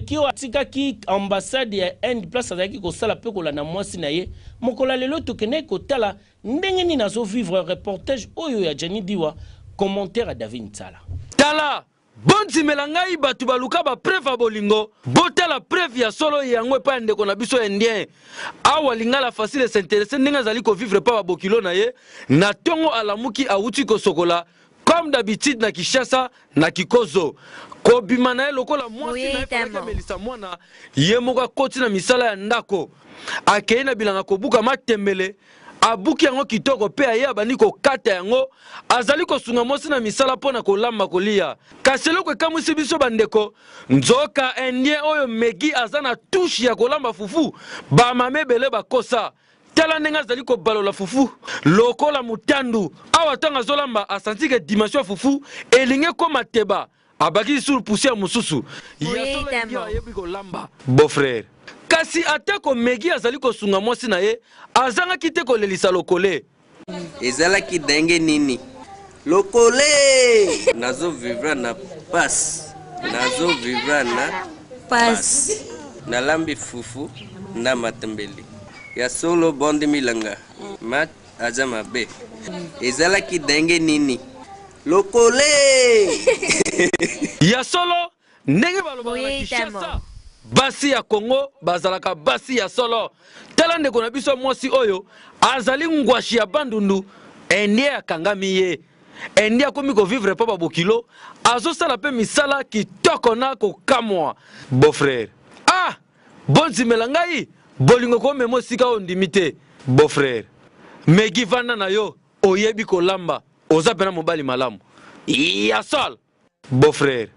qui atika ki ambassade ya Inde place azaki ko sala pe ko la na mwasi na ye mokola lelo to kene ko tala ndenge ni nazo vivre reportage oyo ya Jenny Diwa commentaire à David Nsala tala bonzi melangai batu baluka ba preuve bolingo botala preuve ya solo yango pa ndeko na biso indien awa lingala facile s'intéresser ndenge azali ko vivre pa ba bokilo na ye na tongo alamuki awuti ko sokola comme d'habitude na Kishasa na Kikozo ko bimana lokola mwasi na Melisa mwana ye moka koti na misala ya ndako akei na bilanga kobuka matembele abuki yango kitoko pe aye abani ko kata yango azali ko sunga mwasi na misala pona kolamba kolia kaselo ko kamusi biso bandeko nzoka indien oyo megi azana touche ya kolamba fufu ba mamebele bakosa tala nenga zali ko balola fufu lokola mutandu awa tanga zolamba asanti ke dimension fufu elinge ko mateba abaki sur poussière mususu ya yebi ko lamba beau frère kasi atako megi azali ko sunga mwasi na ye azanga kite ko lelisa lokole ezala ki denge nini lokole nazo vivra na pass na lambi fufu na matembele ya solo bondi milanga mat azama be ezala ki denge nini lokole ya solo ndenge baloba na Kishasa basi ya Congo bazalaka basi ya solo tala ndeko na biso mwasi oyo azali ngwashi ya bandundu endie akangami ye endie akomi ko vivre pa babokilo azosala pe misala kitoko na kokamwa beau frère ah bonzimela ngai bolingo ko memo sika ondimi te beau frère megi vanda na yo oyebi kolamba oza pena mobali malamu ya sol beau frère